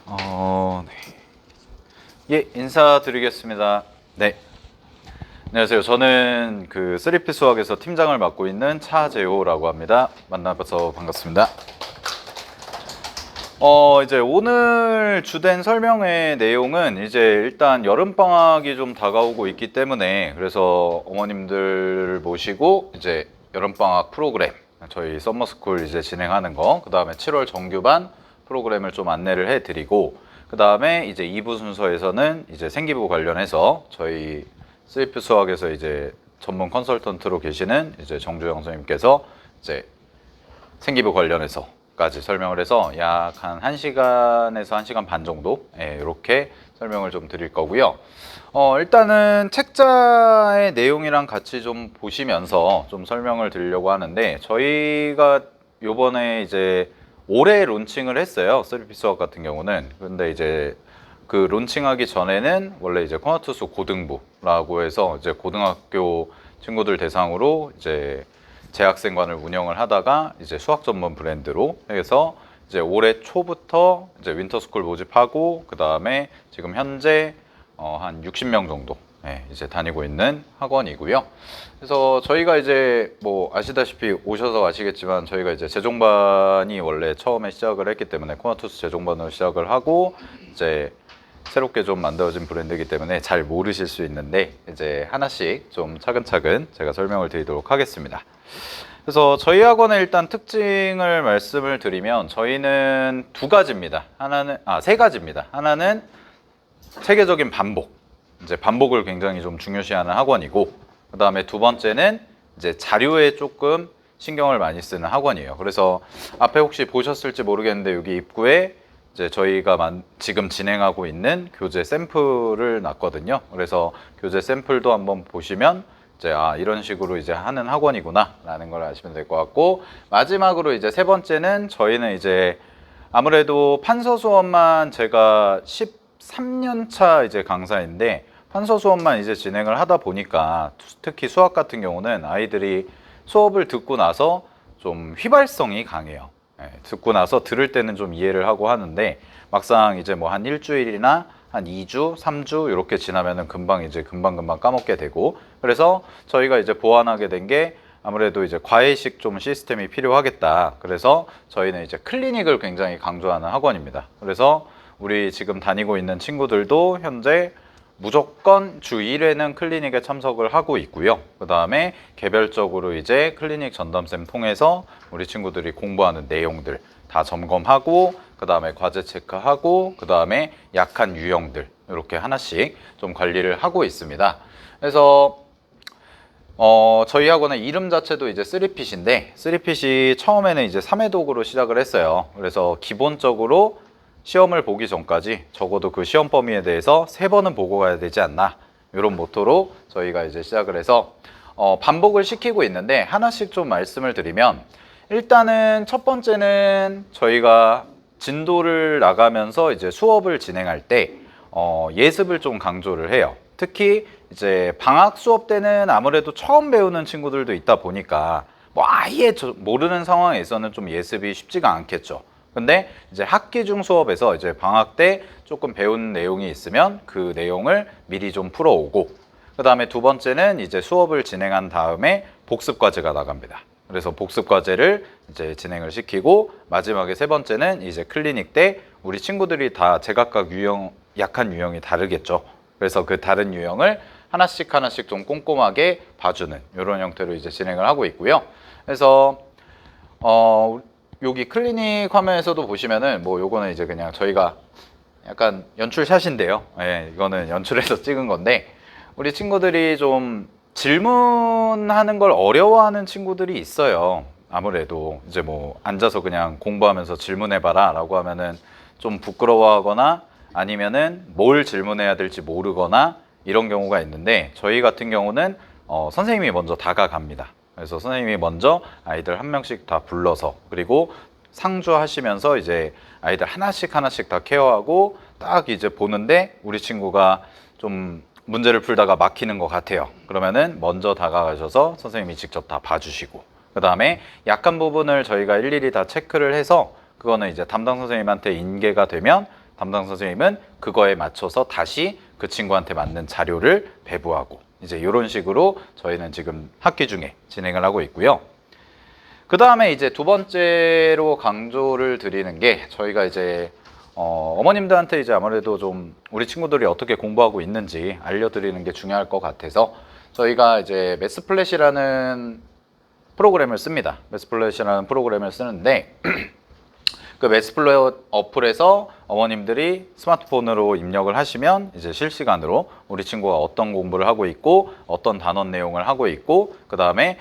네. 예, 인사드리겠습니다. 네. 안녕하세요. 저는 그 3P 수학에서 팀장을 맡고 있는 차재호라고 합니다. 만나봐서 반갑습니다. 이제 오늘 주된 설명의 내용은 이제 일단 여름방학이 좀 다가오고 있기 때문에 그래서 어머님들 모시고 이제 여름방학 프로그램 저희 썸머스쿨 이제 진행하는 거, 그 다음에 7월 정규반 프로그램을 좀 안내를 해드리고, 그 다음에 이제 2부 순서에서는 이제 생기부 관련해서 저희 스위프 수학에서 이제 전문 컨설턴트로 계시는 이제 정주영 선생님께서 이제 생기부 관련해서까지 설명을 해서 약 한 1시간에서 1시간 반 정도 이렇게 설명을 좀 드릴 거고요. 일단은 책자의 내용이랑 같이 좀 보시면서 좀 설명을 드리려고 하는데, 저희가 요번에 이제 올해 론칭을 했어요. 3P 수학 같은 경우는. 근데 이제 그 론칭하기 전에는 원래 이제 코나투스 고등부라고 해서 이제 고등학교 친구들 대상으로 이제 재학생관을 운영을 하다가 이제 수학 전문 브랜드로 해서 이제 올해 초부터 이제 윈터스쿨 모집하고, 그 다음에 지금 현재 한 60명 정도 이제 다니고 있는 학원이고요. 그래서 저희가 이제 뭐 아시다시피 오셔서 아시겠지만 저희가 이제 재종반이 원래 처음에 시작을 했기 때문에 코나투스 재종반으로 시작을 하고 이제 새롭게 좀 만들어진 브랜드이기 때문에 잘 모르실 수 있는데 이제 하나씩 좀 차근차근 제가 설명을 드리도록 하겠습니다. 그래서 저희 학원의 일단 특징을 말씀을 드리면 저희는 세 가지입니다. 하나는 체계적인 반복. 이제 반복을 굉장히 좀 중요시하는 학원이고, 그 다음에 두 번째는 이제 자료에 조금 신경을 많이 쓰는 학원이에요. 그래서 앞에 혹시 보셨을지 모르겠는데 여기 입구에 이제 저희가 지금 진행하고 있는 교재 샘플을 놨거든요. 그래서 교재 샘플도 한번 보시면 이제 이런 식으로 이제 하는 학원이구나 라는 걸 아시면 될 것 같고, 마지막으로 이제 세 번째는 저희는 이제 아무래도 판서 수업만 제가 13년 차 이제 강사인데 판서 수업만 이제 진행을 하다 보니까 특히 수학 같은 경우는 아이들이 수업을 듣고 나서 좀 휘발성이 강해요. 듣고 나서 들을 때는 좀 이해를 하고 하는데 막상 이제 뭐 한 일주일이나 한 2주, 3주 이렇게 지나면은 금방 까먹게 되고, 그래서 저희가 이제 보완하게 된 게 아무래도 이제 과외식 좀 시스템이 필요하겠다. 그래서 저희는 이제 클리닉을 굉장히 강조하는 학원입니다. 그래서 우리 지금 다니고 있는 친구들도 현재 무조건 주 1회는 클리닉에 참석을 하고 있고요. 그 다음에 개별적으로 이제 클리닉 전담쌤 통해서 우리 친구들이 공부하는 내용들 다 점검하고, 그 다음에 과제 체크하고, 그 다음에 약한 유형들 이렇게 하나씩 좀 관리를 하고 있습니다. 그래서 저희 학원의 이름 자체도 이제 3핏인데 3핏이 처음에는 이제 3회 독으로 시작을 했어요. 그래서 기본적으로 시험을 보기 전까지 적어도 그 시험 범위에 대해서 3번은 보고 가야 되지 않나, 이런 모토로 저희가 이제 시작을 해서 반복을 시키고 있는데, 하나씩 좀 말씀을 드리면 일단은 첫 번째는 저희가 진도를 나가면서 이제 수업을 진행할 때 예습을 좀 강조를 해요. 특히 이제 방학 수업 때는 아무래도 처음 배우는 친구들도 있다 보니까 뭐 아예 모르는 상황에서는 좀 예습이 쉽지가 않겠죠. 근데 이제 학기 중 수업에서 이제 방학 때 조금 배운 내용이 있으면 그 내용을 미리 좀 풀어오고, 그 다음에 두 번째는 이제 수업을 진행한 다음에 복습 과제가 나갑니다. 그래서 복습 과제를 이제 진행을 시키고, 마지막에 세 번째는 이제 클리닉 때 우리 친구들이 다 제각각 약한 유형이 다르겠죠. 그래서 그 다른 유형을 하나씩 좀 꼼꼼하게 봐주는 이런 형태로 이제 진행을 하고 있고요. 그래서 여기 클리닉 화면에서도 보시면은 뭐 요거는 이제 그냥 저희가 약간 연출샷인데요. 이거는 연출해서 찍은 건데, 우리 친구들이 좀 질문하는 걸 어려워하는 친구들이 있어요. 아무래도 이제 뭐 앉아서 그냥 공부하면서 질문해봐라 라고 하면은 좀 부끄러워하거나 아니면은 뭘 질문해야 될지 모르거나 이런 경우가 있는데, 저희 같은 경우는 선생님이 먼저 다가갑니다. 그래서 선생님이 먼저 아이들 한 명씩 다 불러서, 그리고 상주하시면서 이제 아이들 하나씩 다 케어하고 딱 이제 보는데 우리 친구가 좀 문제를 풀다가 막히는 것 같아요. 그러면은 먼저 다가가셔서 선생님이 직접 다 봐주시고, 그 다음에 약한 부분을 저희가 일일이 다 체크를 해서 그거는 이제 담당 선생님한테 인계가 되면 담당 선생님은 그거에 맞춰서 다시 그 친구한테 맞는 자료를 배부하고 이제 이런 식으로 저희는 지금 학기 중에 진행을 하고 있고요. 그 다음에 이제 두 번째로 강조를 드리는 게 저희가 이제 어머님들한테 이제 아무래도 좀 우리 친구들이 어떻게 공부하고 있는지 알려드리는 게 중요할 것 같아서 저희가 이제 매스플랫이라는 프로그램을 씁니다. 매스플랫이라는 프로그램을 쓰는데 그 매스플랫 어플에서 어머님들이 스마트폰으로 입력을 하시면 이제 실시간으로 우리 친구가 어떤 공부를 하고 있고 어떤 단원 내용을 하고 있고 그 다음에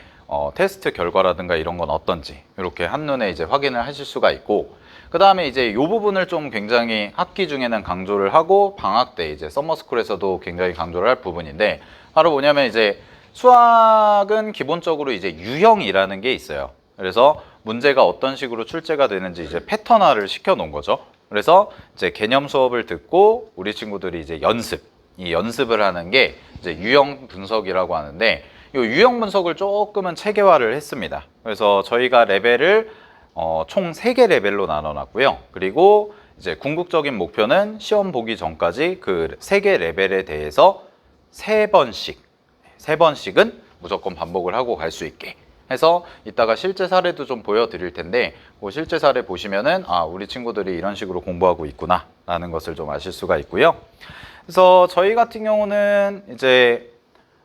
테스트 결과라든가 이런 건 어떤지 이렇게 한눈에 이제 확인을 하실 수가 있고 그 다음에 이제 이 부분을 좀 굉장히 학기 중에는 강조를 하고 방학 때 이제 서머스쿨에서도 굉장히 강조를 할 부분인데 바로 뭐냐면 이제 수학은 기본적으로 이제 유형이라는 게 있어요. 그래서 문제가 어떤 식으로 출제가 되는지 이제 패턴화를 시켜 놓은 거죠. 그래서 이제 개념 수업을 듣고 우리 친구들이 이제 이 연습을 하는 게 이제 유형 분석이라고 하는데 이 유형 분석을 조금은 체계화를 했습니다. 그래서 저희가 레벨을 총 3개 레벨로 나눠 놨고요. 그리고 이제 궁극적인 목표는 시험 보기 전까지 그 3개 레벨에 대해서 3번씩은 무조건 반복을 하고 갈 수 있게 해서 이따가 실제 사례도 좀 보여드릴 텐데 그 실제 사례 보시면은 우리 친구들이 이런 식으로 공부하고 있구나 라는 것을 좀 아실 수가 있고요. 그래서 저희 같은 경우는 이제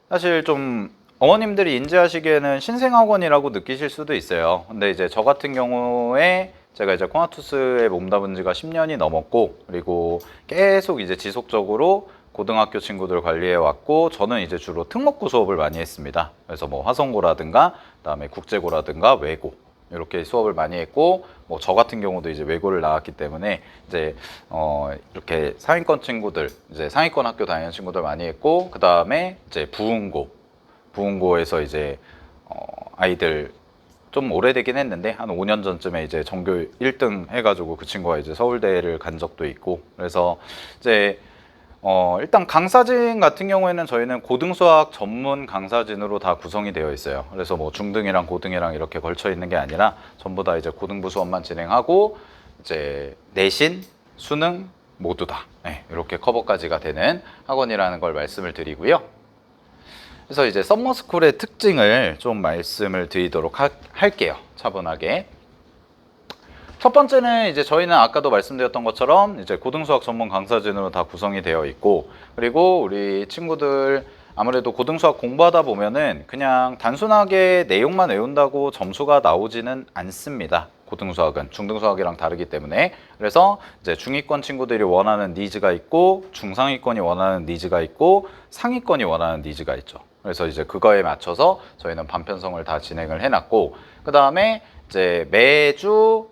사실 좀 어머님들이 인지하시기에는 신생학원이라고 느끼실 수도 있어요. 근데 이제 저 같은 경우에 제가 이제 코나투스에 몸담은 지가 10년이 넘었고 그리고 계속 이제 지속적으로 고등학교 친구들 관리해 왔고 저는 이제 주로 특목고 수업을 많이 했습니다. 그래서 뭐 화성고라든가 그다음에 국제고라든가 외고 이렇게 수업을 많이 했고 뭐 저 같은 경우도 이제 외고를 나왔기 때문에 이제 이렇게 상위권 친구들 이제 상위권 학교 다니는 친구들 많이 했고 그다음에 이제 부흥고에서 이제 아이들 좀 오래되긴 했는데 한 5년 전쯤에 이제 전교 1등 해가지고 그 친구가 이제 서울대를 간 적도 있고 그래서 이제 일단 강사진 같은 경우에는 저희는 고등수학 전문 강사진으로 다 구성이 되어 있어요. 그래서 뭐 중등이랑 고등이랑 이렇게 걸쳐 있는 게 아니라 전부 다 이제 고등부 수업만 진행하고 이제 내신, 수능 모두 다 이렇게 커버까지가 되는 학원이라는 걸 말씀을 드리고요. 그래서 이제 썸머스쿨의 특징을 좀 말씀을 드리도록 할게요. 차분하게. 첫 번째는 이제 저희는 아까도 말씀드렸던 것처럼 이제 고등수학 전문 강사진으로 다 구성이 되어 있고 그리고 우리 친구들 아무래도 고등수학 공부하다 보면은 그냥 단순하게 내용만 외운다고 점수가 나오지는 않습니다. 고등수학은 중등수학이랑 다르기 때문에 그래서 이제 중위권 친구들이 원하는 니즈가 있고 중상위권이 원하는 니즈가 있고 상위권이 원하는 니즈가 있죠. 그래서 이제 그거에 맞춰서 저희는 반편성을 다 진행을 해놨고 그 다음에 이제 매주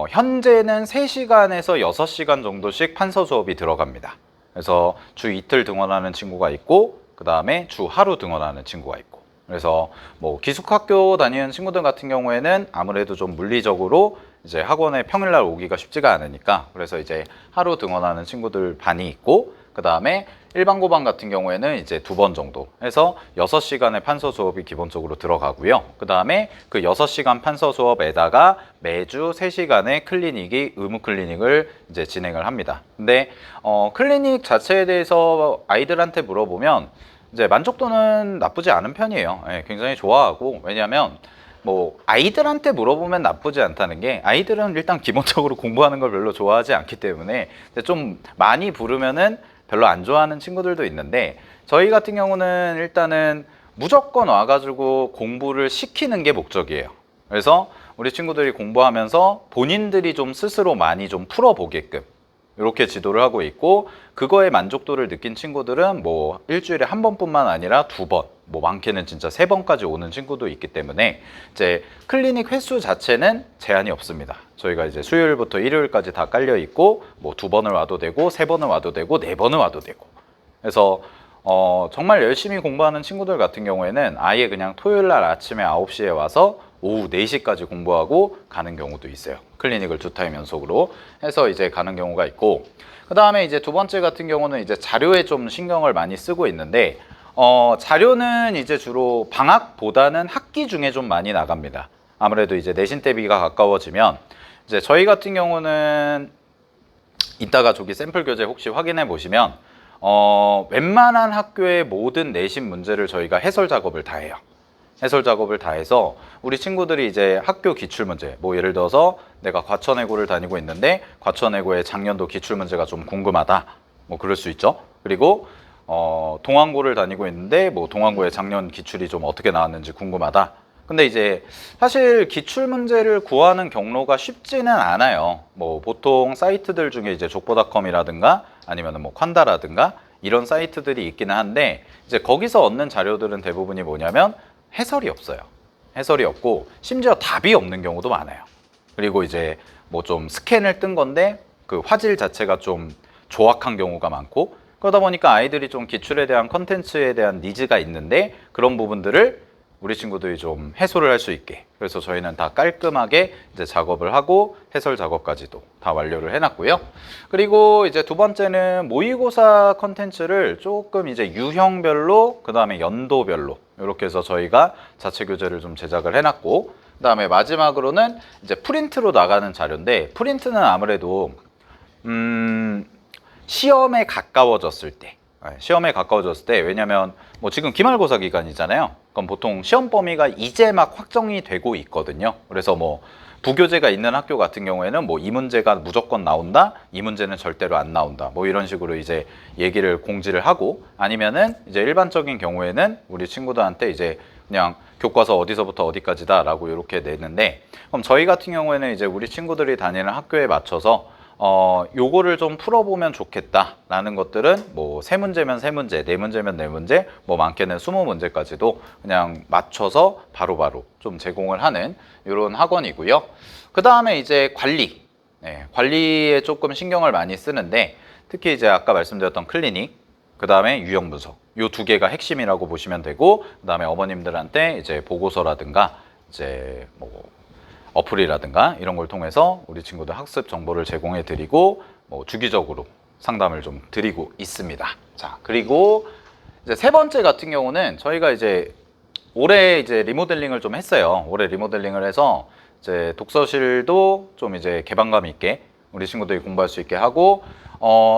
현재는 3시간에서 6시간 정도씩 판서 수업이 들어갑니다. 그래서 주 이틀 등원하는 친구가 있고 그 다음에 주 하루 등원하는 친구가 있고 그래서 뭐 기숙학교 다니는 친구들 같은 경우에는 아무래도 좀 물리적으로 이제 학원에 평일날 오기가 쉽지가 않으니까 그래서 이제 하루 등원하는 친구들 반이 있고 그 다음에 일반 고반 같은 경우에는 이제 2번 정도 해서 6시간의 판서 수업이 기본적으로 들어가고요. 그 다음에 그 6시간 판서 수업에다가 매주 3시간의 클리닉이 의무 클리닉을 이제 진행을 합니다. 근데 클리닉 자체에 대해서 아이들한테 물어보면 이제 만족도는 나쁘지 않은 편이에요. 굉장히 좋아하고 왜냐하면 뭐 아이들한테 물어보면 나쁘지 않다는 게 아이들은 일단 기본적으로 공부하는 걸 별로 좋아하지 않기 때문에 좀 많이 부르면은 별로 안 좋아하는 친구들도 있는데 저희 같은 경우는 일단은 무조건 와가지고 공부를 시키는 게 목적이에요. 그래서 우리 친구들이 공부하면서 본인들이 좀 스스로 많이 좀 풀어보게끔 이렇게 지도를 하고 있고 그거에 만족도를 느낀 친구들은 뭐 일주일에 1번뿐만 아니라 2번, 뭐 많게는 진짜 3번까지 오는 친구도 있기 때문에 이제 클리닉 횟수 자체는 제한이 없습니다. 저희가 이제 수요일부터 일요일까지 다 깔려 있고 뭐 2번을 와도 되고 3번을 와도 되고 4번을 와도 되고 그래서 정말 열심히 공부하는 친구들 같은 경우에는 아예 그냥 토요일 날 아침에 9시에 와서 오후 4시까지 공부하고 가는 경우도 있어요. 클리닉을 2타임 연속으로 해서 이제 가는 경우가 있고 그 다음에 이제 두 번째 같은 경우는 이제 자료에 좀 신경을 많이 쓰고 있는데 자료는 이제 주로 방학보다는 학기 중에 좀 많이 나갑니다. 아무래도 이제 내신 대비가 가까워지면 이제 저희 같은 경우는 이따가 저기 샘플 교재 혹시 확인해 보시면 웬만한 학교의 모든 내신 문제를 저희가 해설 작업을 다 해요. 해설 작업을 다 해서 우리 친구들이 이제 학교 기출문제, 뭐 예를 들어서 내가 과천외고를 다니고 있는데 과천외고의 작년도 기출문제가 좀 궁금하다, 뭐 그럴 수 있죠. 그리고 동안고를 다니고 있는데 뭐 동안고의 작년 기출이 좀 어떻게 나왔는지 궁금하다. 근데 이제 사실 기출문제를 구하는 경로가 쉽지는 않아요. 뭐 보통 사이트들 중에 이제 족보닷컴이라든가 아니면 뭐 콴다라든가 이런 사이트들이 있기는 한데, 이제 거기서 얻는 자료들은 대부분이 뭐냐면 해설이 없어요. 해설이 없고 심지어 답이 없는 경우도 많아요. 그리고 이제 뭐 좀 스캔을 뜬 건데 그 화질 자체가 좀 조악한 경우가 많고, 그러다 보니까 아이들이 좀 기출에 대한 컨텐츠에 대한 니즈가 있는데 그런 부분들을 우리 친구들이 좀 해소를 할 수 있게, 그래서 저희는 다 깔끔하게 이제 작업을 하고 해설 작업까지도 다 완료를 해놨고요. 그리고 이제 두 번째는 모의고사 컨텐츠를 조금 이제 유형별로, 그 다음에 연도별로 이렇게 해서 저희가 자체 교재를 좀 제작을 해놨고, 그 다음에 마지막으로는 이제 프린트로 나가는 자료인데, 프린트는 아무래도 시험에 가까워졌을 때, 왜냐면 뭐 지금 기말고사 기간이잖아요. 그럼 보통 시험 범위가 이제 막 확정이 되고 있거든요. 그래서 뭐 부교재가 있는 학교 같은 경우에는 뭐 이 문제가 무조건 나온다, 이 문제는 절대로 안 나온다, 뭐 이런 식으로 이제 얘기를 공지를 하고, 아니면은 이제 일반적인 경우에는 우리 친구들한테 이제 그냥 교과서 어디서부터 어디까지다라고 이렇게 내는데, 그럼 저희 같은 경우에는 이제 우리 친구들이 다니는 학교에 맞춰서 요거를 좀 풀어보면 좋겠다라는 것들은 뭐 세 문제면 세 문제, 네 문제면 네 문제, 뭐 많게는 20문제까지도 그냥 맞춰서 바로바로 좀 제공을 하는 이런 학원이고요. 그 다음에 이제 관리에 조금 신경을 많이 쓰는데, 특히 이제 아까 말씀드렸던 클리닉, 그 다음에 유형 분석, 요 두 개가 핵심이라고 보시면 되고, 그 다음에 어머님들한테 이제 보고서라든가 이제 뭐 어플이라든가 이런 걸 통해서 우리 친구들 학습 정보를 제공해 드리고, 뭐 주기적으로 상담을 좀 드리고 있습니다. 자, 그리고 이제 세 번째 같은 경우는 저희가 이제 올해 이제 리모델링을 좀 했어요. 올해 리모델링을 해서 이제 독서실도 좀 이제 개방감 있게 우리 친구들이 공부할 수 있게 하고,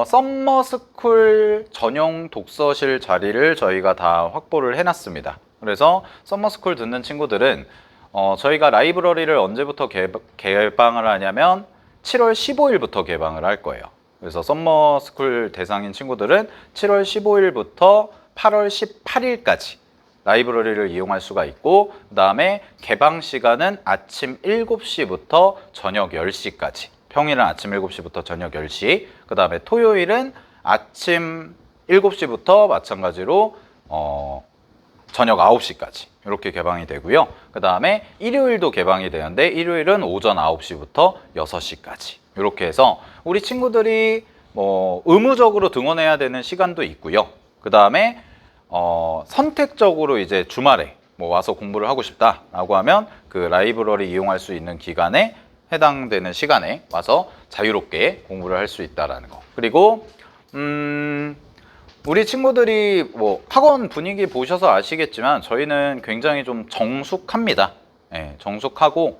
썸머스쿨 전용 독서실 자리를 저희가 다 확보를 해놨습니다. 그래서 썸머스쿨 듣는 친구들은 저희가 라이브러리를 언제부터 개방을 하냐면 7월 15일부터 개방을 할 거예요. 그래서 썸머스쿨 대상인 친구들은 7월 15일부터 8월 18일까지 라이브러리를 이용할 수가 있고, 그 다음에 개방 시간은 아침 7시부터 저녁 10시까지, 평일은 아침 7시부터 저녁 10시, 그 다음에 토요일은 아침 7시부터 마찬가지로 저녁 9시까지 이렇게 개방이 되고요. 그 다음에 일요일도 개방이 되는데 일요일은 오전 9시부터 6시까지 이렇게 해서 우리 친구들이 뭐 의무적으로 등원해야 되는 시간도 있고요. 그 다음에 선택적으로 이제 주말에 뭐 와서 공부를 하고 싶다라고 하면 그 라이브러리 이용할 수 있는 기간에 해당되는 시간에 와서 자유롭게 공부를 할 수 있다라는 거. 그리고 우리 친구들이 뭐 학원 분위기 보셔서 아시겠지만 저희는 굉장히 좀 정숙합니다. 예, 정숙하고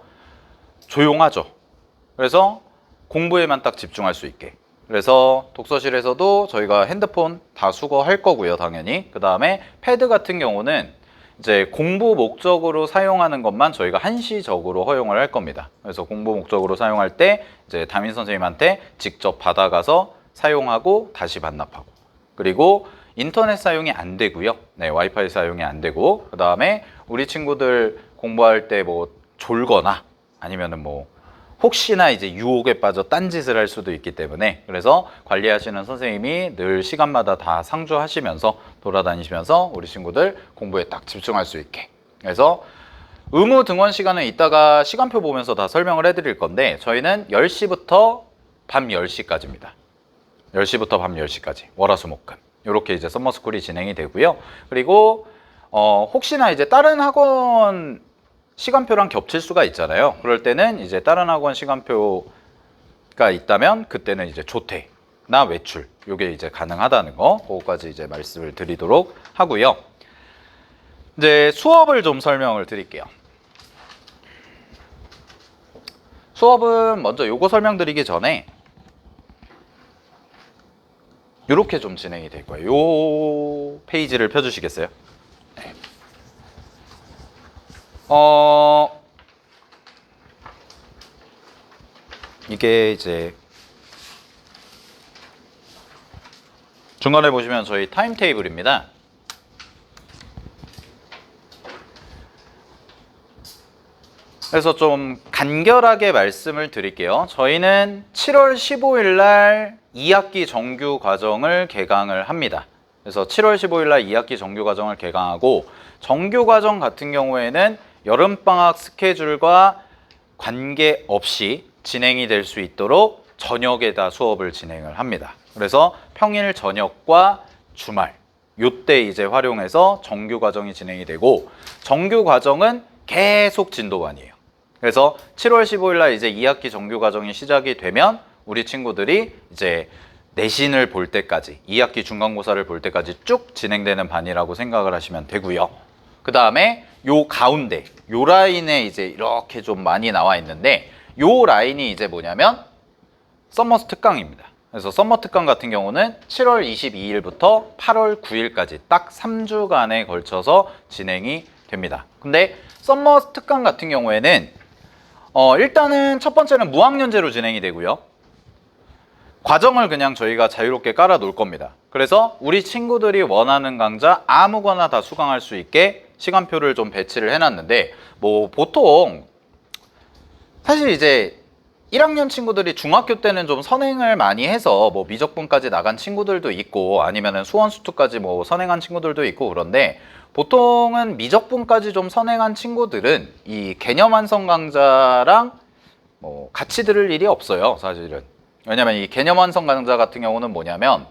조용하죠. 그래서 공부에만 딱 집중할 수 있게. 그래서 독서실에서도 저희가 핸드폰 다 수거할 거고요, 당연히. 그 다음에 패드 같은 경우는 이제 공부 목적으로 사용하는 것만 저희가 한시적으로 허용을 할 겁니다. 그래서 공부 목적으로 사용할 때 이제 담임 선생님한테 직접 받아가서 사용하고 다시 반납하고, 그리고 인터넷 사용이 안 되고요. 네, 와이파이 사용이 안 되고, 그 다음에 우리 친구들 공부할 때 뭐 졸거나 아니면은 뭐 혹시나 이제 유혹에 빠져 딴짓을 할 수도 있기 때문에, 그래서 관리하시는 선생님이 늘 시간마다 다 상주하시면서 돌아다니시면서 우리 친구들 공부에 딱 집중할 수 있게. 그래서 의무 등원 시간은 이따가 시간표 보면서 다 설명을 해드릴 건데, 저희는 10시부터 밤 10시까지입니다. 10시부터 밤 10시까지 월화수목금 이렇게 이제 썸머스쿨이 진행이 되고요. 그리고 혹시나 이제 다른 학원 시간표랑 겹칠 수가 있잖아요. 그럴 때는 이제 다른 학원 시간표가 있다면 그때는 이제 조퇴나 외출, 요게 이제 가능하다는 거, 그거까지 이제 말씀을 드리도록 하고요. 이제 수업을 좀 설명을 드릴게요. 수업은 먼저 요거 설명드리기 전에 이렇게 좀 진행이 될 거예요. 요 페이지를 펴주시겠어요? 네. 이게 이제 중간에 보시면 저희 타임 테이블입니다. 그래서 좀 간결하게 말씀을 드릴게요. 저희는 7월 15일 날 2학기 정규 과정을 개강을 합니다. 그래서 7월 15일 날 2학기 정규 과정을 개강하고, 정규 과정 같은 경우에는 여름방학 스케줄과 관계없이 진행이 될 수 있도록 저녁에다 수업을 진행을 합니다. 그래서 평일 저녁과 주말 요때 이제 활용해서 정규 과정이 진행이 되고, 정규 과정은 계속 진도반이에요. 그래서 7월 15일 날 이제 2학기 정규 과정이 시작이 되면 우리 친구들이 이제 내신을 볼 때까지, 2학기 중간고사를 볼 때까지 쭉 진행되는 반이라고 생각을 하시면 되고요. 그 다음에 요 가운데 요 라인에 이제 이렇게 좀 많이 나와 있는데, 요 라인이 이제 뭐냐면 썸머스 특강입니다. 그래서 썸머 특강 같은 경우는 7월 22일부터 8월 9일까지 딱 3주간에 걸쳐서 진행이 됩니다. 근데 썸머 특강 같은 경우에는 일단은 첫 번째는 무학년제로 진행이 되고요. 과정을 그냥 저희가 자유롭게 깔아 놓을 겁니다. 그래서 우리 친구들이 원하는 강좌 아무거나 다 수강할 수 있게 시간표를 좀 배치를 해놨는데, 뭐 보통 사실 이제 1학년 친구들이 중학교 때는 좀 선행을 많이 해서 뭐 미적분까지 나간 친구들도 있고, 아니면은 수원수투까지 뭐 선행한 친구들도 있고, 그런데 보통은 미적분까지 좀 선행한 친구들은 이 개념 완성 강좌랑 뭐 같이 들을 일이 없어요, 사실은. 왜냐면 이 개념 완성 강좌 같은 경우는 뭐냐면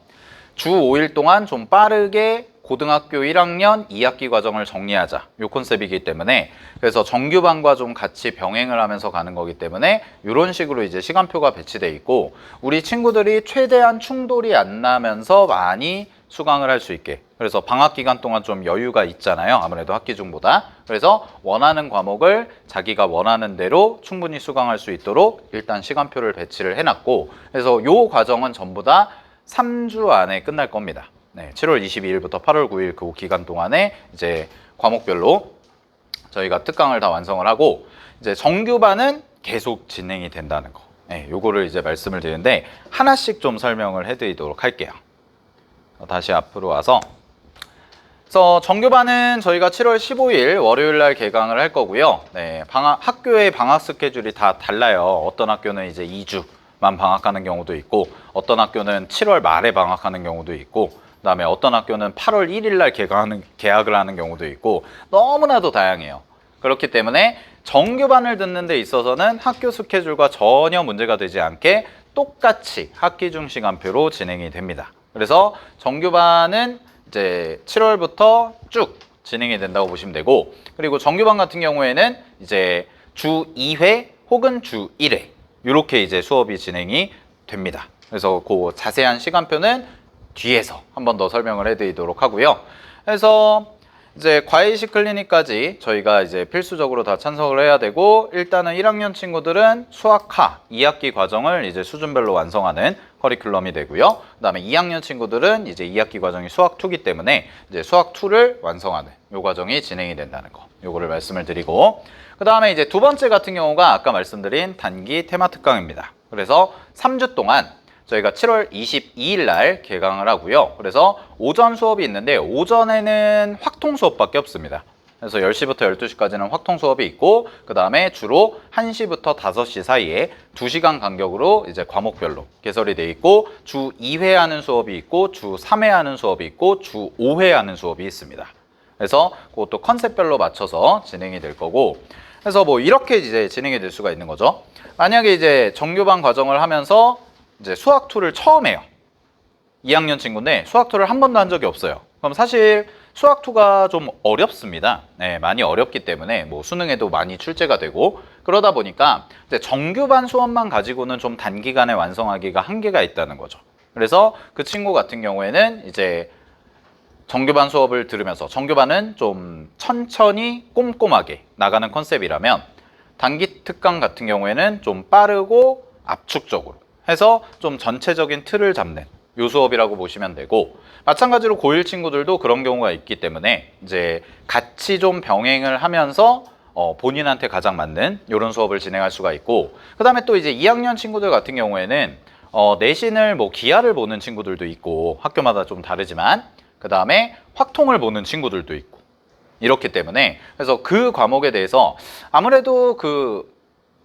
주 5일 동안 좀 빠르게 고등학교 1학년 2학기 과정을 정리하자, 요 컨셉이기 때문에, 그래서 정규반과 좀 같이 병행을 하면서 가는 거기 때문에 이런 식으로 이제 시간표가 배치돼 있고, 우리 친구들이 최대한 충돌이 안 나면서 많이 수강을 할 수 있게, 그래서 방학 기간 동안 좀 여유가 있잖아요, 아무래도 학기 중보다. 그래서 원하는 과목을 자기가 원하는 대로 충분히 수강할 수 있도록 일단 시간표를 배치를 해놨고, 그래서 요 과정은 전부 다 3주 안에 끝날 겁니다. 네, 7월 22일부터 8월 9일 그 기간 동안에 이제 과목별로 저희가 특강을 다 완성을 하고, 이제 정규반은 계속 진행이 된다는 거. 네, 요거를 이제 말씀을 드리는데 하나씩 좀 설명을 해드리도록 할게요. 다시 앞으로 와서, 그래서 정규반은 저희가 7월 15일 월요일 날 개강을 할 거고요. 네, 학교의 방학 스케줄이 다 달라요. 어떤 학교는 이제 2주만 방학하는 경우도 있고, 어떤 학교는 7월 말에 방학하는 경우도 있고, 그 다음에 어떤 학교는 8월 1일 날 개학을 하는 경우도 있고, 너무나도 다양해요. 그렇기 때문에 정규반을 듣는 데 있어서는 학교 스케줄과 전혀 문제가 되지 않게 똑같이 학기 중 시간표로 진행이 됩니다. 그래서 정규반은 이제 7월부터 쭉 진행이 된다고 보시면 되고, 그리고 정규반 같은 경우에는 이제 주 2회 혹은 주 1회 이렇게 이제 수업이 진행이 됩니다. 그래서 그 자세한 시간표는 뒤에서 한 번 더 설명을 해드리도록 하고요. 그래서 이제 과외식 클리닉까지 저희가 이제 필수적으로 다 참석을 해야 되고, 일단은 1학년 친구들은 수학하 2학기 과정을 이제 수준별로 완성하는 커리큘럼이 되고요. 그 다음에 2학년 친구들은 이제 2학기 과정이 수학 2기 때문에 이제 수학 2를 완성하는 요 과정이 진행이 된다는 거, 요거를 말씀을 드리고, 그 다음에 이제 두 번째 같은 경우가 아까 말씀드린 단기 테마 특강입니다. 그래서 3주 동안 저희가 7월 22일 날 개강을 하고요. 그래서 오전 수업이 있는데 오전에는 확통 수업밖에 없습니다. 그래서 10시부터 12시까지는 확통 수업이 있고, 그 다음에 주로 1시부터 5시 사이에 2시간 간격으로 이제 과목별로 개설이 돼 있고, 주 2회 하는 수업이 있고, 주 3회 하는 수업이 있고, 주 5회 하는 수업이 있습니다. 그래서 그것도 컨셉별로 맞춰서 진행이 될 거고, 그래서 뭐 이렇게 이제 진행이 될 수가 있는 거죠. 만약에 이제 정규반 과정을 하면서 이제 수학 2를 처음 해요. 2학년 친구인데 수학 2를 한 번도 한 적이 없어요. 그럼 사실 수학 2가 좀 어렵습니다. 네, 많이 어렵기 때문에 뭐 수능에도 많이 출제가 되고, 그러다 보니까 이제 정규반 수업만 가지고는 좀 단기간에 완성하기가 한계가 있다는 거죠. 그래서 그 친구 같은 경우에는 이제 정규반 수업을 들으면서, 정규반은 좀 천천히 꼼꼼하게 나가는 컨셉이라면, 단기 특강 같은 경우에는 좀 빠르고 압축적으로 해서 좀 전체적인 틀을 잡는 요 수업이라고 보시면 되고, 마찬가지로 고1 친구들도 그런 경우가 있기 때문에 이제 같이 좀 병행을 하면서 본인한테 가장 맞는 이런 수업을 진행할 수가 있고, 그 다음에 또 이제 2학년 친구들 같은 경우에는 내신을 뭐 기하를 보는 친구들도 있고, 학교마다 좀 다르지만, 그 다음에 확통을 보는 친구들도 있고, 이렇기 때문에 그래서 그 과목에 대해서 아무래도 그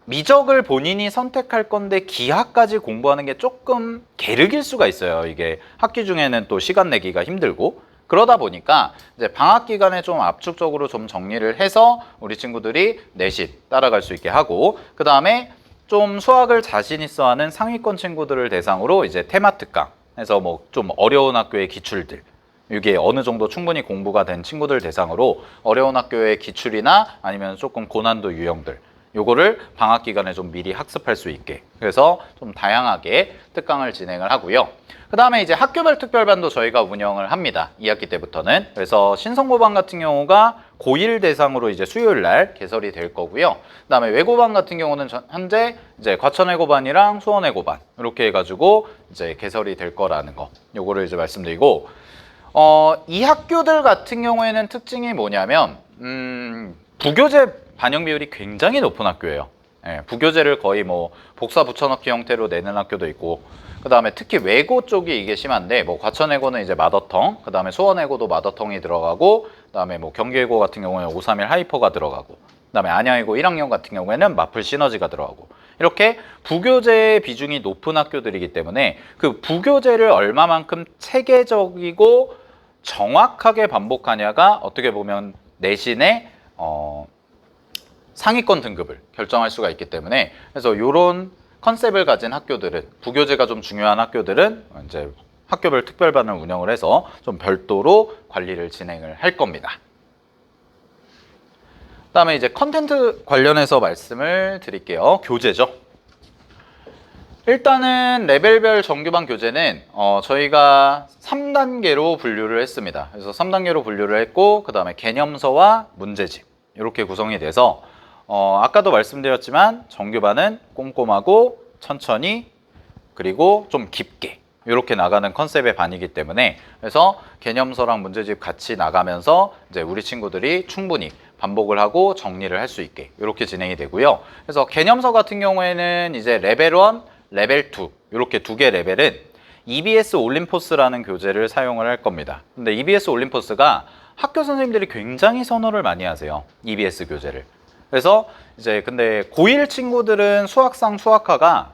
미적을 본인이 선택할 건데 기하까지 공부하는 게 조금 게으를 수가 있어요. 이게 학기 중에는 또 시간 내기가 힘들고, 그러다 보니까 이제 방학 기간에 좀 압축적으로 좀 정리를 해서 우리 친구들이 내신 따라갈 수 있게 하고, 그 다음에 좀 수학을 자신 있어 하는 상위권 친구들을 대상으로 이제 테마 특강 해서 뭐 좀 어려운 학교의 기출들, 이게 어느 정도 충분히 공부가 된 친구들 대상으로 어려운 학교의 기출이나 아니면 조금 고난도 유형들, 요거를 방학 기간에 좀 미리 학습할 수 있게, 그래서 좀 다양하게 특강을 진행을 하고요. 그 다음에 이제 학교별 특별반도 저희가 운영을 합니다. 2학기 때부터는. 그래서 신성고반 같은 경우가 고1 대상으로 이제 수요일 날 개설이 될 거고요. 그 다음에 외고반 같은 경우는 현재 이제 과천외고반이랑 수원외고반 이렇게 해가지고 이제 개설이 될 거라는 거, 요거를 이제 말씀드리고, 이 학교들 같은 경우에는 특징이 뭐냐면, 부교재 반영 비율이 굉장히 높은 학교예요. 예, 부교재를 거의 뭐 복사 붙여넣기 형태로 내는 학교도 있고, 그 다음에 특히 외고 쪽이 이게 심한데, 뭐 과천외고는 이제 마더텅, 그 다음에 수원외고도 마더텅이 들어가고, 그 다음에 뭐 경기외고 같은 경우에는 531 하이퍼가 들어가고, 그 다음에 안양외고 1학년 같은 경우에는 마플 시너지가 들어가고, 이렇게 부교재의 비중이 높은 학교들이기 때문에 그 부교재를 얼마만큼 체계적이고 정확하게 반복하냐가 어떻게 보면 내신의 상위권 등급을 결정할 수가 있기 때문에, 그래서 이런 컨셉을 가진 학교들은, 부교재가 좀 중요한 학교들은 이제 학교별 특별반을 운영을 해서 좀 별도로 관리를 진행을 할 겁니다. 그다음에 이제 컨텐트 관련해서 말씀을 드릴게요. 교재죠. 일단은 레벨별 정규반 교재는 저희가 3단계로 분류를 했습니다. 그래서 3단계로 분류를 했고, 그 다음에 개념서와 문제집 이렇게 구성이 돼서 아까도 말씀드렸지만 정규반은 꼼꼼하고 천천히 그리고 좀 깊게 이렇게 나가는 컨셉의 반이기 때문에, 그래서 개념서랑 문제집 같이 나가면서 이제 우리 친구들이 충분히 반복을 하고 정리를 할 수 있게 이렇게 진행이 되고요. 그래서 개념서 같은 경우에는 이제 레벨 1, 레벨 2 이렇게 두 개 레벨은 EBS 올림포스라는 교재를 사용을 할 겁니다. 근데 EBS 올림포스가 학교 선생님들이 굉장히 선호를 많이 하세요. EBS 교재를. 그래서 이제 근데 고1 친구들은 수학상 수학화가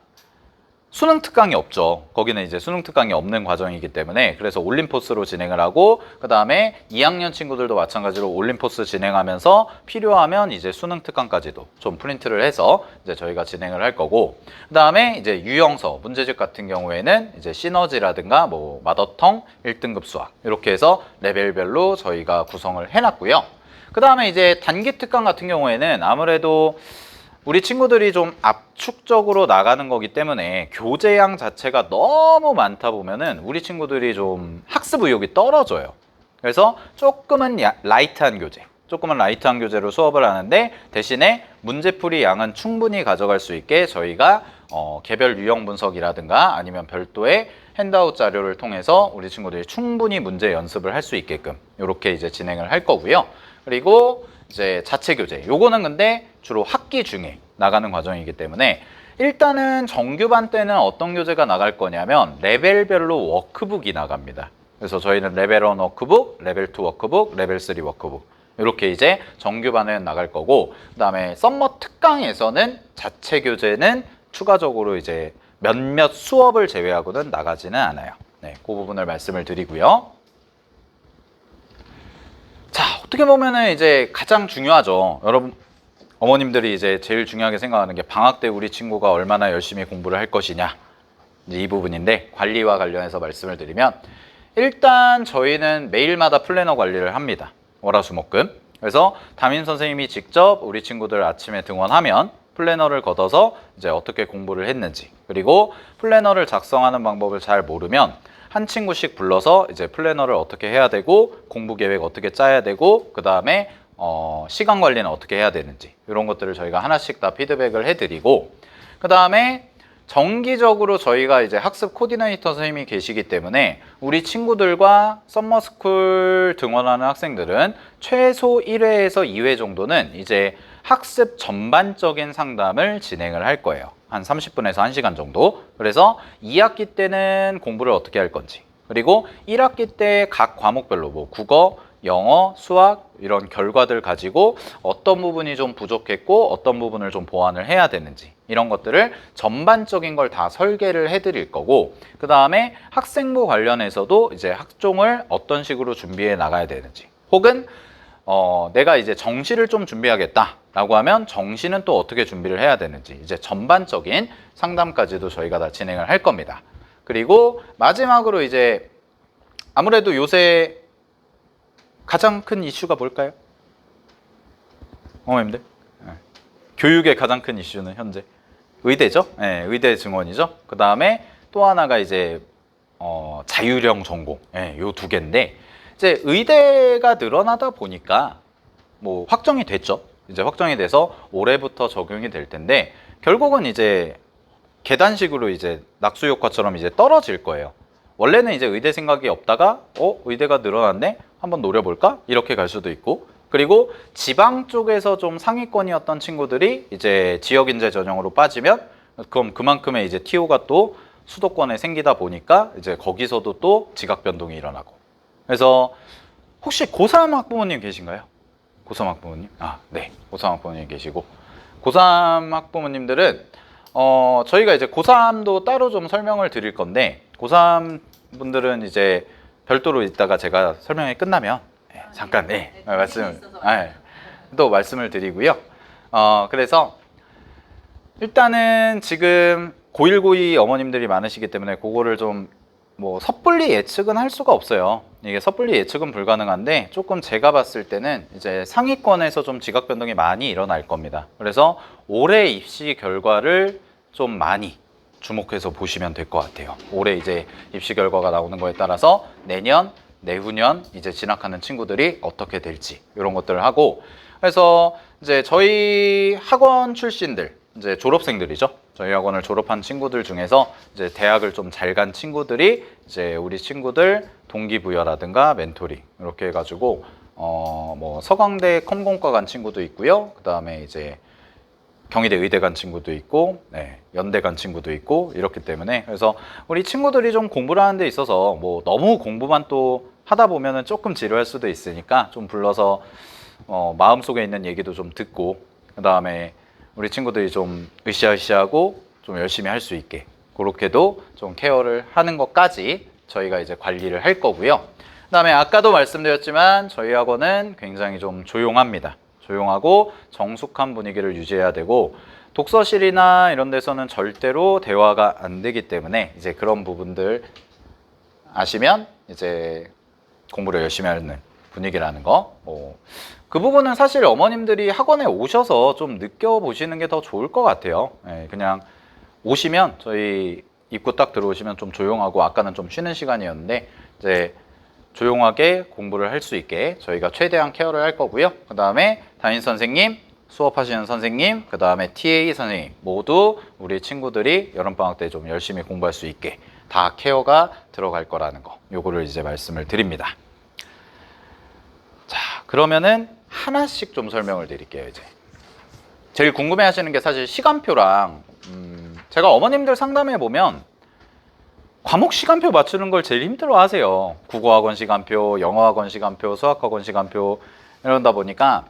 수능 특강이 없죠. 거기는 이제 수능 특강이 없는 과정이기 때문에, 그래서 올림포스로 진행을 하고, 그 다음에 2학년 친구들도 마찬가지로 올림포스 진행하면서 필요하면 이제 수능 특강까지도 좀 프린트를 해서 이제 저희가 진행을 할 거고, 그 다음에 이제 유형서 문제집 같은 경우에는 이제 시너지라든가 뭐 마더텅 1등급 수학 이렇게 해서 레벨별로 저희가 구성을 해놨고요. 그 다음에 이제 단기 특강 같은 경우에는 아무래도 우리 친구들이 좀 압축적으로 나가는 거기 때문에 교재양 자체가 너무 많다 보면은 우리 친구들이 좀 학습 의욕이 떨어져요. 그래서 조금은 라이트한 교재로 수업을 하는데, 대신에 문제풀이 양은 충분히 가져갈 수 있게 저희가 개별 유형 분석이라든가 아니면 별도의 핸드아웃 자료를 통해서 우리 친구들이 충분히 문제 연습을 할 수 있게끔 이렇게 이제 진행을 할 거고요. 그리고 이제 자체 교재, 요거는 근데 주로 학기 중에 나가는 과정이기 때문에, 일단은 정규반 때는 어떤 교재가 나갈 거냐면 레벨별로 워크북이 나갑니다. 그래서 저희는 레벨 1 워크북, 레벨 2 워크북, 레벨 3 워크북 이렇게 이제 정규반은 나갈 거고, 그 다음에 썸머 특강에서는 자체 교재는 추가적으로 이제 몇몇 수업을 제외하고는 나가지는 않아요. 네, 그 부분을 말씀을 드리고요. 자, 어떻게 보면은 이제 가장 중요하죠. 여러분, 어머님들이 이제 제일 중요하게 생각하는 게 방학 때 우리 친구가 얼마나 열심히 공부를 할 것이냐, 이제 이 부분인데, 관리와 관련해서 말씀을 드리면, 일단 저희는 매일마다 플래너 관리를 합니다. 월화수목금. 그래서 담임 선생님이 직접 우리 친구들 아침에 등원하면 플래너를 걷어서 이제 어떻게 공부를 했는지, 그리고 플래너를 작성하는 방법을 잘 모르면 한 친구씩 불러서 이제 플래너를 어떻게 해야 되고, 공부 계획 어떻게 짜야 되고, 그 다음에 시간 관리는 어떻게 해야 되는지, 이런 것들을 저희가 하나씩 다 피드백을 해드리고, 그 다음에 정기적으로 저희가 이제 학습 코디네이터 선생님이 계시기 때문에 우리 친구들과 썸머스쿨 등원하는 학생들은 최소 1회에서 2회 정도는 이제 학습 전반적인 상담을 진행을 할 거예요. 한 30분에서 1시간 정도. 그래서 2학기 때는 공부를 어떻게 할 건지, 그리고 1학기 때 각 과목별로 뭐 국어, 영어, 수학 이런 결과들 가지고 어떤 부분이 좀 부족했고 어떤 부분을 좀 보완을 해야 되는지 이런 것들을 전반적인 걸 다 설계를 해드릴 거고, 그 다음에 학생부 관련해서도 이제 학종을 어떤 식으로 준비해 나가야 되는지, 혹은 내가 이제 정시를 좀 준비하겠다라고 하면 정시는 또 어떻게 준비를 해야 되는지 이제 전반적인 상담까지도 저희가 다 진행을 할 겁니다. 그리고 마지막으로 이제 아무래도 요새 가장 큰 이슈가 뭘까요? 어머님들? 네. 교육의 가장 큰 이슈는 현재 의대죠? 네, 의대 증원이죠. 그 다음에 또 하나가 이제 자율형 전공, 네, 요 두 개인데, 이제 의대가 늘어나다 보니까 뭐 확정이 됐죠. 이제 확정이 돼서 올해부터 적용이 될 텐데, 결국은 이제 계단식으로 이제 낙수 효과처럼 이제 떨어질 거예요. 원래는 이제 의대 생각이 없다가 의대가 늘어났네? 한번 노려볼까? 이렇게 갈 수도 있고, 그리고 지방 쪽에서 좀 상위권이었던 친구들이 이제 지역인재 전형으로 빠지면 그럼 그만큼의 이제 TO가 또 수도권에 생기다 보니까 이제 거기서도 또 지각 변동이 일어나고. 그래서 혹시 고3 학부모님 계신가요? 고3 학부모님? 네. 고3 학부모님 계시고, 고3 학부모님들은 저희가 이제 고3도 따로 좀 설명을 드릴 건데, 고3 분들은 이제 별도로 이따가 제가 설명이 끝나면 잠깐 또 말씀을 드리고요. 그래서 일단은 지금 고1, 고2 어머님들이 많으시기 때문에 그거를 좀 뭐 섣불리 예측은 할 수가 없어요. 이게 섣불리 예측은 불가능한데, 조금 제가 봤을 때는 이제 상위권에서 좀 지각 변동이 많이 일어날 겁니다. 그래서 올해 입시 결과를 좀 많이 주목해서 보시면 될 것 같아요. 올해 이제 입시 결과가 나오는 거에 따라서 내년, 내후년 이제 진학하는 친구들이 어떻게 될지 이런 것들을 하고, 그래서 이제 저희 학원 출신들, 이제 졸업생들이죠. 저희 학원을 졸업한 친구들 중에서 이제 대학을 좀 잘 간 친구들이 이제 우리 친구들 동기부여라든가 멘토링 이렇게 해가지고 뭐 서강대 컴공과 간 친구도 있고요. 그 다음에 이제 경희대 의대 간 친구도 있고, 연대 간 친구도 있고, 이렇기 때문에 그래서 우리 친구들이 좀 공부를 하는 데 있어서 뭐 너무 공부만 또 하다 보면은 조금 지루할 수도 있으니까 좀 불러서 마음속에 있는 얘기도 좀 듣고, 그 다음에 우리 친구들이 좀 으쌰으쌰하고 좀 열심히 할 수 있게 그렇게도 좀 케어를 하는 것까지 저희가 이제 관리를 할 거고요. 그 다음에 아까도 말씀드렸지만 저희 학원은 굉장히 좀 조용합니다. 조용하고 정숙한 분위기를 유지해야 되고, 독서실이나 이런 데서는 절대로 대화가 안 되기 때문에 이제 그런 부분들 아시면 이제 공부를 열심히 하는 분위기라는 거, 그 부분은 사실 어머님들이 학원에 오셔서 좀 느껴보시는 게 더 좋을 것 같아요. 그냥 오시면 저희 입구 딱 들어오시면 좀 조용하고, 아까는 좀 쉬는 시간이었는데 이제 조용하게 공부를 할 수 있게 저희가 최대한 케어를 할 거고요. 그 다음에 담임 선생님, 수업하시는 선생님, 그 다음에 TA 선생님 모두 우리 친구들이 여름방학 때 좀 열심히 공부할 수 있게 다 케어가 들어갈 거라는 거, 요거를 이제 말씀을 드립니다. 자, 그러면은 하나씩 좀 설명을 드릴게요. 이제 제일 궁금해 하시는 게 사실 시간표랑, 제가 어머님들 상담해 보면 과목 시간표 맞추는 걸 제일 힘들어 하세요. 국어학원 시간표, 영어학원 시간표, 수학학원 시간표 이러다 보니까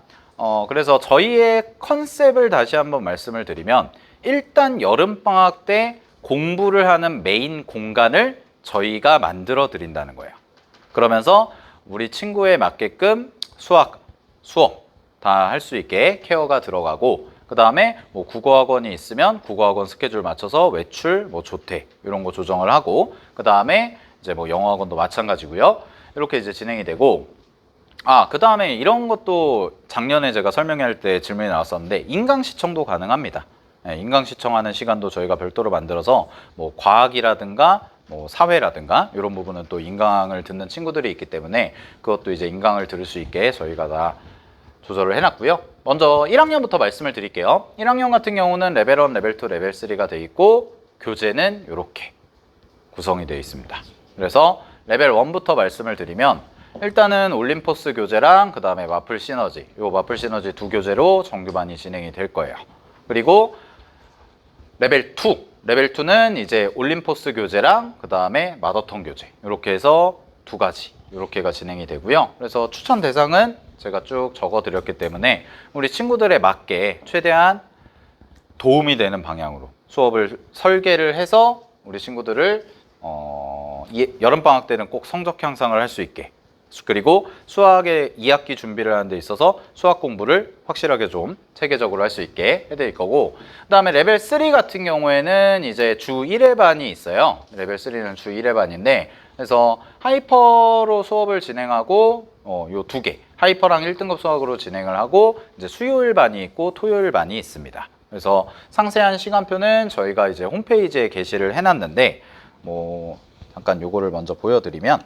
그래서 저희의 컨셉을 다시 한번 말씀을 드리면, 일단 여름방학 때 공부를 하는 메인 공간을 저희가 만들어 드린다는 거예요. 그러면서 우리 친구에 맞게끔 수학, 수업 다 할 수 있게 케어가 들어가고, 그 다음에 뭐 국어학원이 있으면 국어학원 스케줄 맞춰서 외출, 뭐 조퇴 이런 거 조정을 하고, 그 다음에 이제 뭐 영어학원도 마찬가지고요. 이렇게 이제 진행이 되고, 그 다음에 이런 것도 작년에 제가 설명할 때 질문이 나왔었는데, 인강 시청도 가능합니다. 인강 시청하는 시간도 저희가 별도로 만들어서 뭐 과학이라든가 뭐 사회라든가 이런 부분은 또 인강을 듣는 친구들이 있기 때문에 그것도 이제 인강을 들을 수 있게 저희가 다 조절을 해놨고요. 먼저 1학년부터 말씀을 드릴게요. 1학년 같은 경우는 레벨 1, 레벨 2, 레벨 3가 돼 있고, 교재는 이렇게 구성이 되어 있습니다. 그래서 레벨 1부터 말씀을 드리면 일단은 올림포스 교재랑 그 다음에 마플 시너지, 요 마플 시너지 두 교재로 정규반이 진행이 될 거예요. 그리고 레벨 2는 이제 올림포스 교재랑 그 다음에 마더턴 교재 이렇게 해서 두 가지 이렇게가 진행이 되고요. 그래서 추천 대상은 제가 쭉 적어 드렸기 때문에 우리 친구들에 맞게 최대한 도움이 되는 방향으로 수업을 설계를 해서 우리 친구들을 여름방학 때는 꼭 성적 향상을 할 수 있게, 그리고 수학의 2학기 준비를 하는 데 있어서 수학 공부를 확실하게 좀 체계적으로 할 수 있게 해드릴 거고, 그 다음에 레벨 3 같은 경우에는 이제 주 1회 반이 있어요. 레벨 3는 주 1회 반인데, 그래서 하이퍼로 수업을 진행하고 요 두 개, 하이퍼랑 1등급 수학으로 진행을 하고 이제 수요일 반이 있고 토요일 반이 있습니다. 그래서 상세한 시간표는 저희가 이제 홈페이지에 게시를 해놨는데, 잠깐 요거를 먼저 보여드리면,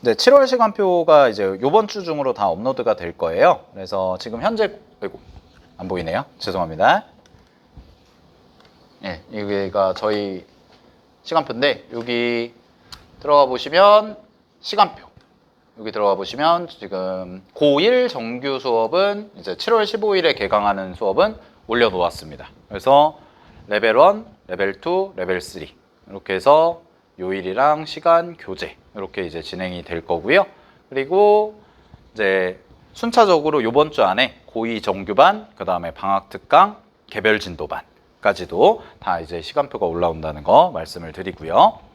네, 7월 시간표가 이제 요번 주 중으로 다 업로드가 될 거예요. 그래서 지금 현재, 아이고, 안 보이네요. 죄송합니다. 네, 여기가 저희 시간표인데, 여기 들어가 보시면 시간표. 여기 들어가 보시면 지금 고1 정규 수업은 이제 7월 15일에 개강하는 수업은 올려놓았습니다. 그래서 레벨 1, 레벨 2, 레벨 3 이렇게 해서 요일이랑 시간, 교재 이렇게 이제 진행이 될 거고요. 그리고 이제 순차적으로 요번 주 안에 고2 정규반, 그 다음에 방학 특강, 개별 진도반까지도 다 이제 시간표가 올라온다는 거 말씀을 드리고요.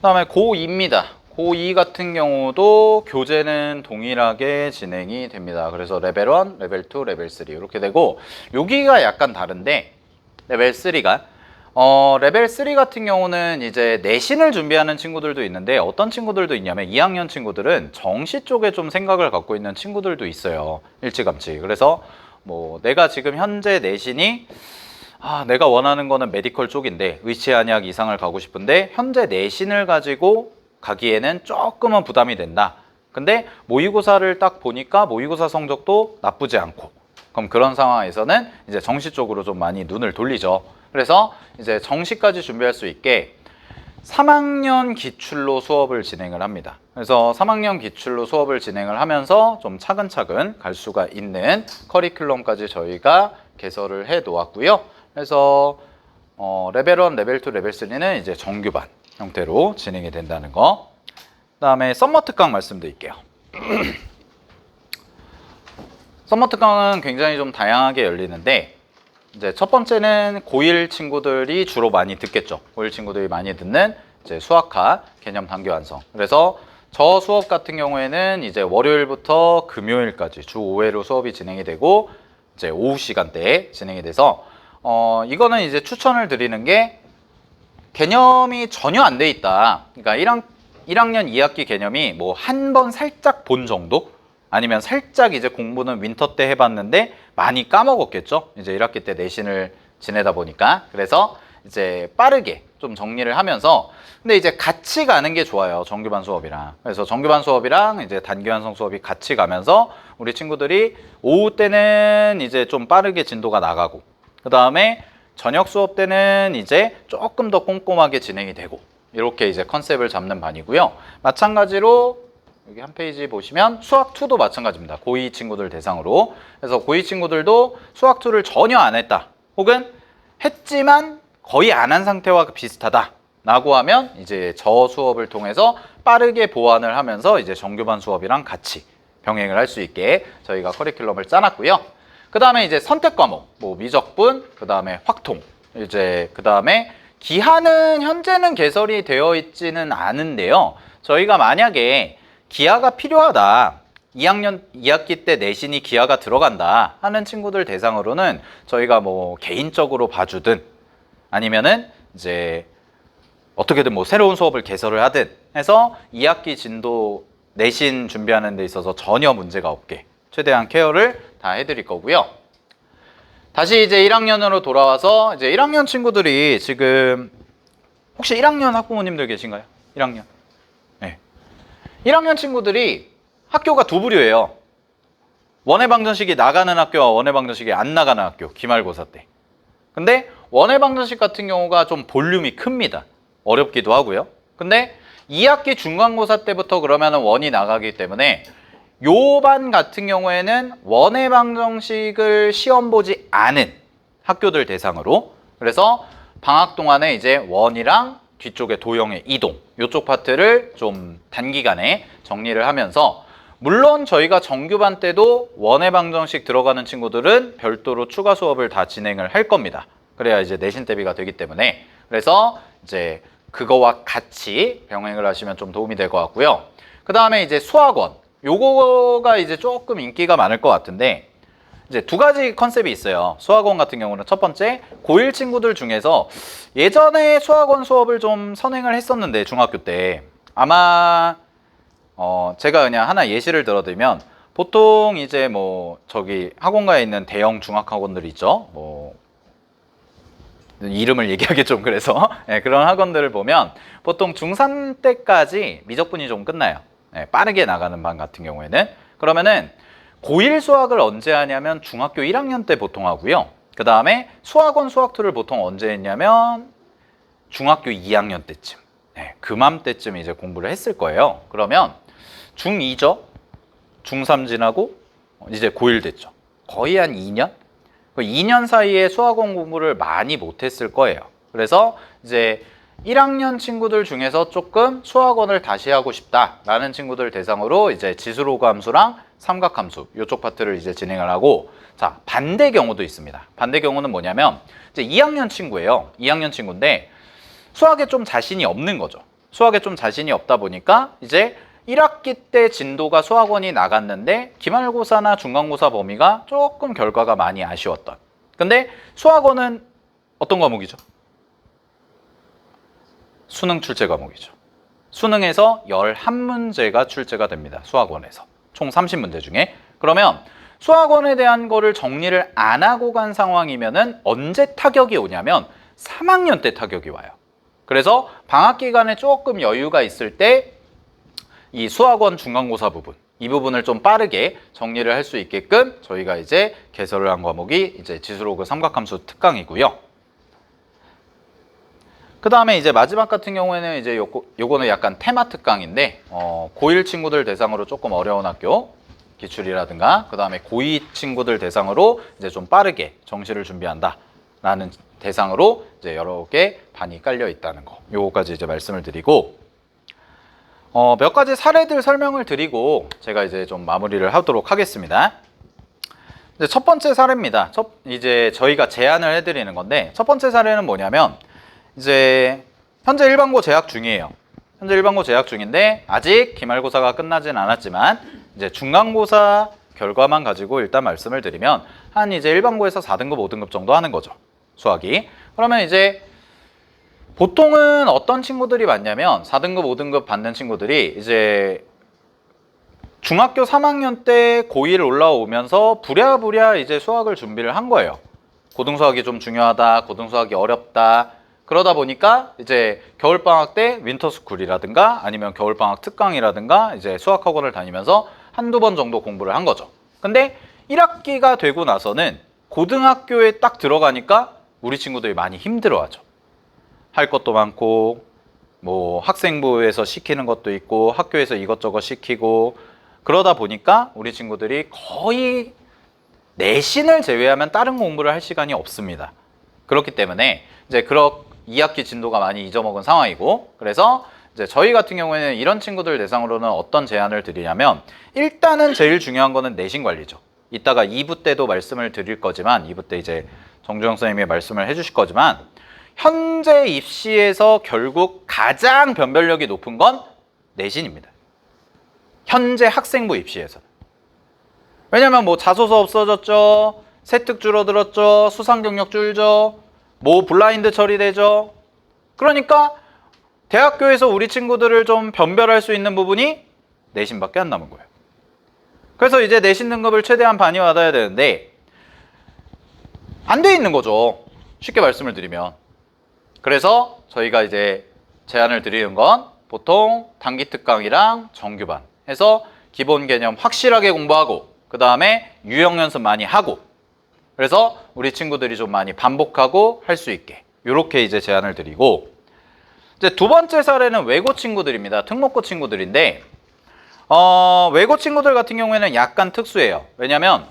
그다음에 고2입니다. 고2 같은 경우도 교재는 동일하게 진행이 됩니다. 그래서 레벨 1, 레벨 2, 레벨 3 이렇게 되고, 여기가 약간 다른데 레벨 3가 레벨 3 같은 경우는 이제 내신을 준비하는 친구들도 있는데, 어떤 친구들도 있냐면 2학년 친구들은 정시 쪽에 좀 생각을 갖고 있는 친구들도 있어요. 일찌감치. 그래서 내가 지금 현재 내신이 내가 원하는 거는 메디컬 쪽인데 의치한약 이상을 가고 싶은데 현재 내신을 가지고 가기에는 조금은 부담이 된다. 근데 모의고사를 딱 보니까 모의고사 성적도 나쁘지 않고, 그럼 그런 상황에서는 이제 정시 쪽으로 좀 많이 눈을 돌리죠. 그래서 이제 정시까지 준비할 수 있게 3학년 기출로 수업을 진행을 합니다. 그래서 3학년 기출로 수업을 진행을 하면서 좀 차근차근 갈 수가 있는 커리큘럼까지 저희가 개설을 해 놓았고요. 그래서 레벨 1, 레벨 2, 레벨 3는 이제 정규반 형태로 진행이 된다는 거. 그다음에 썸머 특강 말씀드릴게요. 썸머 특강은 굉장히 좀 다양하게 열리는데, 이제 첫 번째는 고1 친구들이 주로 많이 듣겠죠. 고1 친구들이 많이 듣는 이제 수학과 개념 단계 완성. 그래서 저 수업 같은 경우에는 이제 월요일부터 금요일까지 주 5회로 수업이 진행이 되고, 이제 오후 시간대에 진행이 돼서 이거는 이제 추천을 드리는 게, 개념이 전혀 안 돼 있다. 그러니까 1학년 2학기 개념이 한 번 살짝 본 정도? 아니면 살짝 이제 공부는 윈터 때 해봤는데 많이 까먹었겠죠? 이제 1학기 때 내신을 지내다 보니까. 그래서 이제 빠르게 좀 정리를 하면서, 근데 이제 같이 가는 게 좋아요. 정규반 수업이랑. 그래서 정규반 수업이랑 이제 단기 완성 수업이 같이 가면서 우리 친구들이 오후 때는 이제 좀 빠르게 진도가 나가고, 그 다음에 저녁 수업 때는 이제 조금 더 꼼꼼하게 진행이 되고, 이렇게 이제 컨셉을 잡는 반이고요. 마찬가지로 여기 한 페이지 보시면 수학2도 마찬가지입니다. 고2 친구들 대상으로. 그래서 고2 친구들도 수학2를 전혀 안 했다, 혹은 했지만 거의 안 한 상태와 비슷하다 라고 하면 이제 저 수업을 통해서 빠르게 보완을 하면서 이제 정규반 수업이랑 같이 병행을 할 수 있게 저희가 커리큘럼을 짜놨고요. 그 다음에 이제 선택 과목, 미적분, 그 다음에 확통, 그 다음에 기하는 현재는 개설이 되어 있지는 않은데요. 저희가 만약에 기하가 필요하다, 2학기 때 내신이 기하가 들어간다 하는 친구들 대상으로는 저희가 개인적으로 봐주든 아니면은 이제 어떻게든 새로운 수업을 개설을 하든 해서 2학기 진도 내신 준비하는 데 있어서 전혀 문제가 없게 최대한 케어를 다 해드릴 거고요. 다시 이제 1학년으로 돌아와서 이제 1학년 친구들이 지금 혹시 1학년 학부모님들 계신가요? 1학년. 네. 1학년 친구들이 학교가 두 부류예요. 원해방정식이 나가는 학교와 원해방정식이 안 나가는 학교, 기말고사 때. 근데 원해방정식 같은 경우가 좀 볼륨이 큽니다. 어렵기도 하고요. 근데 2학기 중간고사 때부터 그러면 원이 나가기 때문에 요 반 같은 경우에는 원해방정식을 시험 보지 않은 학교들 대상으로, 그래서 방학 동안에 이제 원이랑 뒤쪽에 도형의 이동, 요쪽 파트를 좀 단기간에 정리를 하면서, 물론 저희가 정규반 때도 원해방정식 들어가는 친구들은 별도로 추가 수업을 다 진행을 할 겁니다. 그래야 이제 내신 대비가 되기 때문에. 그래서 이제 그거와 같이 병행을 하시면 좀 도움이 될 것 같고요. 그 다음에 이제 수학원, 요거가 이제 조금 인기가 많을 것 같은데, 이제 두 가지 컨셉이 있어요. 수학원 같은 경우는 첫 번째, 고1 친구들 중에서 예전에 수학원 수업을 좀 선행을 했었는데 중학교 때 아마 제가 그냥 하나 예시를 들어드리면, 보통 이제 뭐 저기 학원가에 있는 대형 중학학원들 있죠. 뭐 이름을 얘기하기 좀 그래서 네, 그런 학원들을 보면 보통 중3 때까지 미적분이 좀 끝나요. 네, 빠르게 나가는 반 같은 경우에는. 그러면은 고1 수학을 언제 하냐면 중학교 1학년 때 보통 하고요. 그 다음에 수학원 수학2를 보통 언제 했냐면 중학교 2학년 때쯤, 네, 그맘때쯤 이제 공부를 했을 거예요. 그러면 중2죠. 중3 지나고 이제 고1 됐죠. 거의 한 2년? 그 2년 사이에 수학원 공부를 많이 못했을 거예요. 그래서 이제 1학년 친구들 중에서 조금 수학원을 다시 하고 싶다라는 친구들 대상으로 이제 지수로그 함수랑 삼각함수 이쪽 파트를 이제 진행을 하고, 자, 반대 경우도 있습니다. 반대 경우는 뭐냐면 이제 2학년 친구예요. 2학년 친구인데 수학에 좀 자신이 없는 거죠. 수학에 좀 자신이 없다 보니까 이제 1학기 때 진도가 수학원이 나갔는데 기말고사나 중간고사 범위가 조금 결과가 많이 아쉬웠던. 근데 수학원은 어떤 과목이죠? 수능 출제 과목이죠. 수능에서 11문제가 출제가 됩니다. 수학원에서. 총 30문제 중에. 그러면 수학원에 대한 거를 정리를 안 하고 간 상황이면은 언제 타격이 오냐면 3학년 때 타격이 와요. 그래서 방학 기간에 조금 여유가 있을 때 이 수학원 중간고사 부분, 이 부분을 좀 빠르게 정리를 할 수 있게끔 저희가 이제 개설을 한 과목이 이제 지수로그 삼각함수 특강이고요. 그 다음에 이제 마지막 같은 경우에는 이제 요거는 약간 테마 특강인데, 고1 친구들 대상으로 조금 어려운 학교 기출이라든가, 그 다음에 고2 친구들 대상으로 이제 좀 빠르게 정시를 준비한다 라는 대상으로 이제 여러 개 반이 깔려 있다는 거, 요거까지 이제 말씀을 드리고, 몇 가지 사례들 설명을 드리고 제가 이제 좀 마무리를 하도록 하겠습니다. 이제 첫 번째 사례입니다. 이제 저희가 제안을 해드리는 건데, 첫 번째 사례는 뭐냐면 이제 현재 일반고 재학 중이에요. 현재 일반고 재학 중인데 아직 기말고사가 끝나진 않았지만 이제 중간고사 결과만 가지고 일단 말씀을 드리면 한 이제 일반고에서 4등급, 5등급 정도 하는 거죠. 수학이. 그러면 이제 보통은 어떤 친구들이 많냐면 4등급, 5등급 받는 친구들이 이제 중학교 3학년 때 고1 올라오면서 부랴부랴 이제 수학을 준비를 한 거예요. 고등수학이 좀 중요하다, 고등수학이 어렵다. 그러다 보니까 이제 겨울방학 때 윈터스쿨이라든가 아니면 겨울방학 특강이라든가 이제 수학학원을 다니면서 한두 번 정도 공부를 한 거죠. 근데 1학기가 되고 나서는 고등학교에 딱 들어가니까 우리 친구들이 많이 힘들어하죠. 할 것도 많고 뭐 학생부에서 시키는 것도 있고 학교에서 이것저것 시키고, 그러다 보니까 우리 친구들이 거의 내신을 제외하면 다른 공부를 할 시간이 없습니다. 그렇기 때문에 이제 2학기 진도가 많이 잊어먹은 상황이고, 그래서 이제 저희 같은 경우에는 이런 친구들 대상으로는 어떤 제안을 드리냐면, 일단은 제일 중요한 거는 내신 관리죠. 이따가 2부 때도 말씀을 드릴 거지만, 2부 때 이제 정주영 선생님이 말씀을 해주실 거지만, 현재 입시에서 결국 가장 변별력이 높은 건 내신입니다. 현재 학생부 입시에서는. 왜냐면 뭐 자소서 없어졌죠, 세특 줄어들었죠, 수상 경력 줄죠, 뭐 블라인드 처리되죠. 그러니까 대학교에서 우리 친구들을 좀 변별할 수 있는 부분이 내신밖에 안 남은 거예요. 그래서 이제 내신 등급을 최대한 많이 받아야 되는데 안 돼 있는 거죠. 쉽게 말씀을 드리면. 그래서 저희가 이제 제안을 드리는 건 보통 단기 특강이랑 정규반 해서 기본 개념 확실하게 공부하고 그 다음에 유형 연습 많이 하고 그래서 우리 친구들이 좀 많이 반복하고 할 수 있게 이렇게 이제 제안을 드리고 이제 두 번째 사례는 외고 친구들입니다. 특목고 친구들인데 외고 친구들 같은 경우에는 약간 특수해요. 왜냐면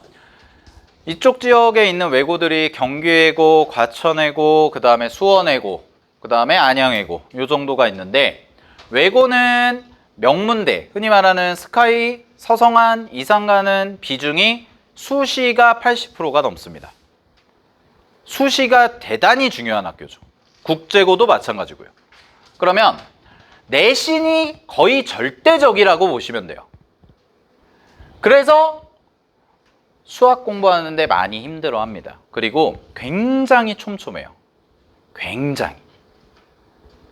이쪽 지역에 있는 외고들이 경기외고, 과천외고, 그 다음에 수원외고, 그 다음에 안양외고 요 정도가 있는데 외고는 명문대, 흔히 말하는 스카이, 서성한 이상 가는 비중이 수시가 80%가 넘습니다. 수시가 대단히 중요한 학교죠. 국제고도 마찬가지고요. 그러면 내신이 거의 절대적이라고 보시면 돼요. 그래서 수학 공부하는데 많이 힘들어합니다. 그리고 굉장히 촘촘해요. 굉장히.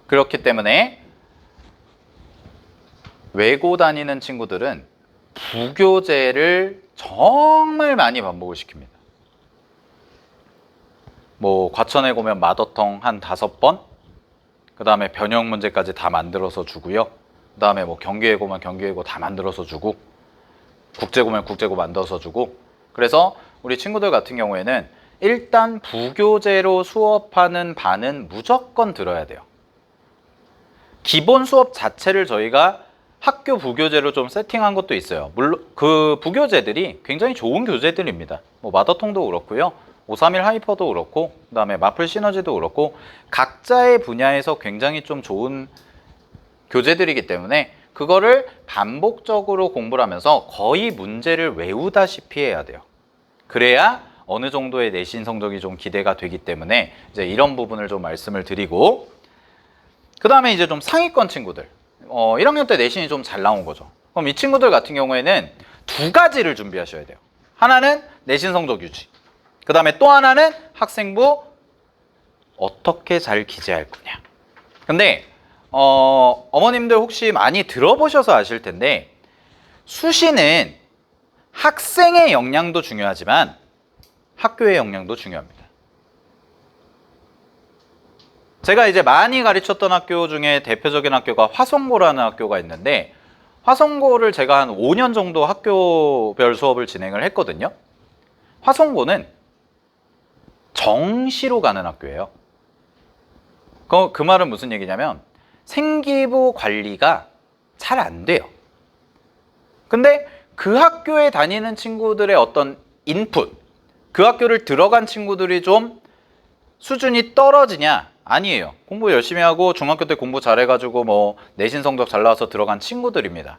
그렇기 때문에 외고 다니는 친구들은 부교재를 정말 많이 반복을 시킵니다. 뭐 과천에 보면 마더텅 한 5번, 그 다음에 변형 문제까지 다 만들어서 주고요. 그 다음에 뭐 경기외고면 경기외고 다 만들어서 주고, 국제고면 국제고 만들어서 주고. 그래서 우리 친구들 같은 경우에는 일단 부교재로 수업하는 반은 무조건 들어야 돼요. 기본 수업 자체를 저희가 학교 부교재로 좀 세팅한 것도 있어요. 물론 그 부교재들이 굉장히 좋은 교재들입니다. 뭐 마더통도 그렇고요. 531 하이퍼도 그렇고, 그 다음에 마플 시너지도 그렇고, 각자의 분야에서 굉장히 좀 좋은 교재들이기 때문에 그거를 반복적으로 공부를 하면서 거의 문제를 외우다시피 해야 돼요. 그래야 어느 정도의 내신 성적이 좀 기대가 되기 때문에 이제 이런 부분을 좀 말씀을 드리고, 그 다음에 이제 좀 상위권 친구들, 1학년 때 내신이 좀 잘 나온 거죠. 그럼 이 친구들 같은 경우에는 두 가지를 준비하셔야 돼요. 하나는 내신 성적 유지, 그 다음에 또 하나는 학생부 어떻게 잘 기재할 거냐. 근데 어머님들 혹시 많이 들어보셔서 아실 텐데 수시는 학생의 역량도 중요하지만 학교의 역량도 중요합니다. 제가 이제 많이 가르쳤던 학교 중에 대표적인 학교가 화성고라는 학교가 있는데, 화성고를 제가 한 5년 정도 학교별 수업을 진행을 했거든요. 화성고는 정시로 가는 학교예요. 그 말은 무슨 얘기냐면 생기부 관리가 잘 안 돼요. 근데 그 학교에 다니는 친구들의 어떤 인풋, 그 학교를 들어간 친구들이 좀 수준이 떨어지냐? 아니에요. 공부 열심히 하고 중학교 때 공부 잘해가지고 뭐 내신 성적 잘 나와서 들어간 친구들입니다.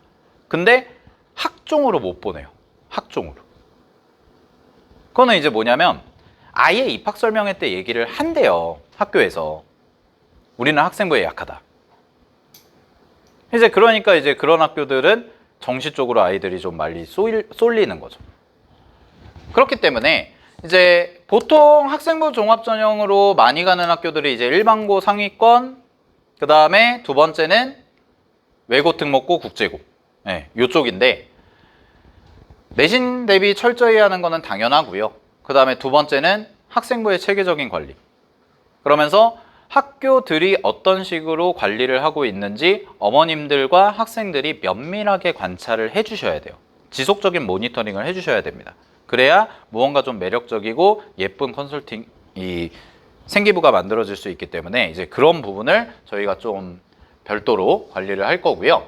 근데 학종으로 못 보내요. 학종으로. 그거는 이제 뭐냐면 아예 입학 설명회 때 얘기를 한대요. 학교에서. 우리는 학생부에 약하다. 이제 그러니까 이제 그런 학교들은 정시 쪽으로 아이들이 좀 많이 쏠리는 거죠. 그렇기 때문에 이제 보통 학생부 종합 전형으로 많이 가는 학교들이 이제 일반고 상위권, 그 다음에 두 번째는 외고 특목고 국제고, 네, 요쪽인데 내신 대비 철저히 하는 거는 당연하고요. 그 다음에 두 번째는 학생부의 체계적인 관리. 그러면서 학교들이 어떤 식으로 관리를 하고 있는지 어머님들과 학생들이 면밀하게 관찰을 해주셔야 돼요. 지속적인 모니터링을 해주셔야 됩니다. 그래야 무언가 좀 매력적이고 예쁜 컨설팅, 이 생기부가 만들어질 수 있기 때문에 이제 그런 부분을 저희가 좀 별도로 관리를 할 거고요.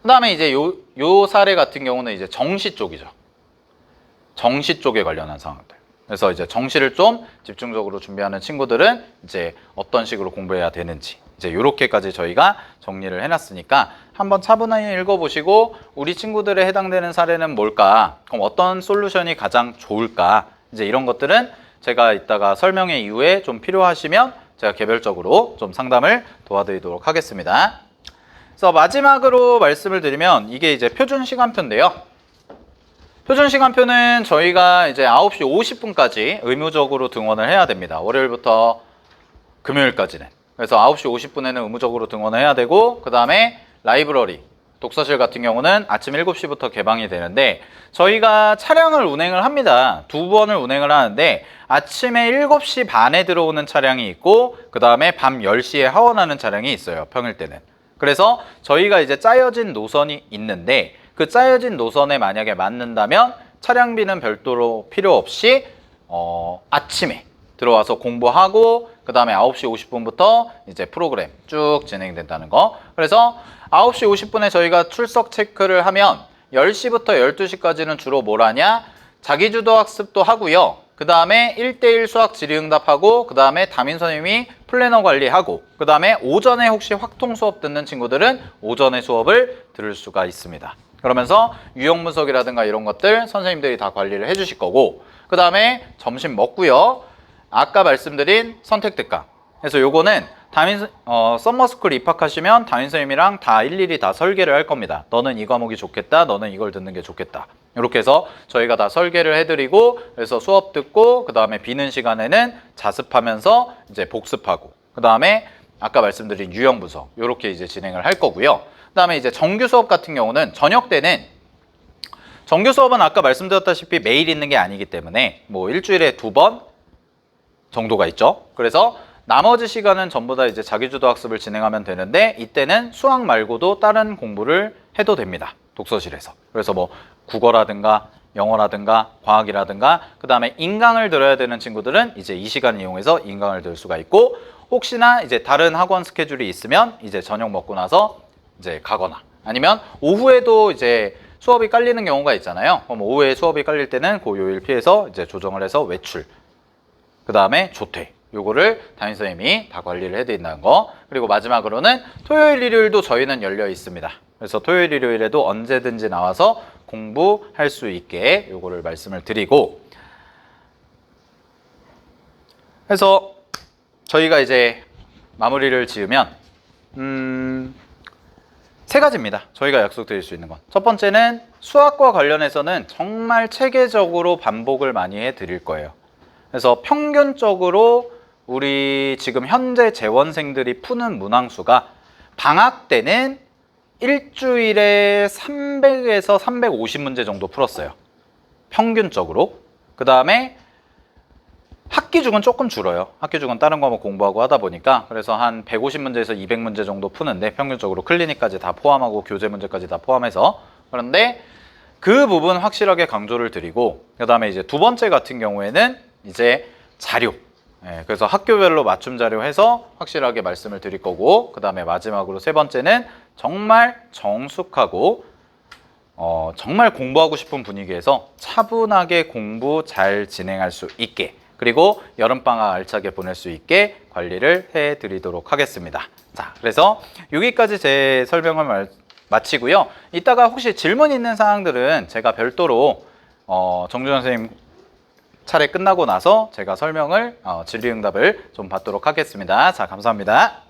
그 다음에 이제 요 사례 같은 경우는 이제 정시 쪽이죠. 정시 쪽에 관련한 상황들. 그래서 이제 정시를 좀 집중적으로 준비하는 친구들은 이제 어떤 식으로 공부해야 되는지 이제 이렇게까지 저희가 정리를 해놨으니까 한번 차분하게 읽어보시고 우리 친구들에 해당되는 사례는 뭘까? 그럼 어떤 솔루션이 가장 좋을까? 이제 이런 것들은 제가 이따가 설명회 이후에 좀 필요하시면 제가 개별적으로 좀 상담을 도와드리도록 하겠습니다. 그래서 마지막으로 말씀을 드리면 이게 이제 표준 시간표인데요. 표준 시간표는 저희가 이제 9시 50분까지 의무적으로 등원을 해야 됩니다. 월요일부터 금요일까지는. 그래서 9시 50분에는 의무적으로 등원을 해야 되고, 그 다음에 라이브러리, 독서실 같은 경우는 아침 7시부터 개방이 되는데 저희가 차량을 운행을 합니다. 2번을 운행을 하는데 아침에 7시 반에 들어오는 차량이 있고 그 다음에 밤 10시에 하원하는 차량이 있어요. 평일 때는. 그래서 저희가 이제 짜여진 노선이 있는데 그 짜여진 노선에 만약에 맞는다면 차량비는 별도로 필요 없이 아침에 들어와서 공부하고 그 다음에 9시 50분부터 이제 프로그램 쭉 진행된다는 거. 그래서 9시 50분에 저희가 출석 체크를 하면 10시부터 12시까지는 주로 뭘 하냐? 자기주도 학습도 하고요. 그 다음에 1대1 수학 질의응답하고 그 다음에 담임 선생님이 플래너 관리하고 그 다음에 오전에 혹시 확통 수업 듣는 친구들은 오전에 수업을 들을 수가 있습니다. 그러면서 유형 분석이라든가 이런 것들 선생님들이 다 관리를 해주실 거고 그 다음에 점심 먹고요. 아까 말씀드린 선택 특강. 그래서 요거는 썸머스쿨 입학하시면 담임 선생님이랑 다 일일이 다 설계를 할 겁니다. 너는 이 과목이 좋겠다. 너는 이걸 듣는 게 좋겠다. 이렇게 해서 저희가 다 설계를 해드리고 그래서 수업 듣고 그 다음에 비는 시간에는 자습하면서 이제 복습하고 그 다음에 아까 말씀드린 유형 분석 이렇게 이제 진행을 할 거고요. 그 다음에 이제 정규 수업 같은 경우는 저녁 때는 정규 수업은 아까 말씀드렸다시피 매일 있는 게 아니기 때문에 뭐 일주일에 2번 정도가 있죠. 그래서 나머지 시간은 전부 다 이제 자기주도 학습을 진행하면 되는데 이때는 수학 말고도 다른 공부를 해도 됩니다. 독서실에서. 그래서 뭐 국어라든가 영어라든가 과학이라든가 그 다음에 인강을 들어야 되는 친구들은 이제 이 시간 이용해서 인강을 들을 수가 있고 혹시나 이제 다른 학원 스케줄이 있으면 이제 저녁 먹고 나서 이제 가거나 아니면 오후에도 이제 수업이 깔리는 경우가 있잖아요. 그럼 오후에 수업이 깔릴 때는 그 요일 피해서 이제 조정을 해서 외출 그 다음에 조퇴 요거를 담임 선생님이 다 관리를 해드린다는 거. 그리고 마지막으로는 토요일 일요일도 저희는 열려 있습니다. 그래서 토요일 일요일에도 언제든지 나와서 공부할 수 있게 요거를 말씀을 드리고 그래서 저희가 이제 마무리를 지으면 3가지입니다. 저희가 약속드릴 수 있는 건. 첫 번째는 수학과 관련해서는 정말 체계적으로 반복을 많이 해드릴 거예요. 그래서 평균적으로 우리 지금 현재 재원생들이 푸는 문항수가 방학 때는 일주일에 300에서 350문제 정도 풀었어요. 평균적으로. 그 다음에 학기 중은 조금 줄어요. 학기 중은 다른 과목 공부하고 하다 보니까 그래서 한 150문제에서 200문제 정도 푸는데 평균적으로 클리닉까지 다 포함하고 교재 문제까지 다 포함해서 그런데 그 부분 확실하게 강조를 드리고 그 다음에 이제 두 번째 같은 경우에는 이제 자료 그래서 학교별로 맞춤 자료 해서 확실하게 말씀을 드릴 거고 그 다음에 마지막으로 세 번째는 정말 정숙하고 정말 공부하고 싶은 분위기에서 차분하게 공부 잘 진행할 수 있게 그리고 여름방학 알차게 보낼 수 있게 관리를 해드리도록 하겠습니다. 자, 그래서 여기까지 제 설명을 마치고요. 이따가 혹시 질문 있는 사항들은 제가 별도로 정준현 선생님 차례 끝나고 나서 제가 설명을 질의응답을 좀 받도록 하겠습니다. 자, 감사합니다.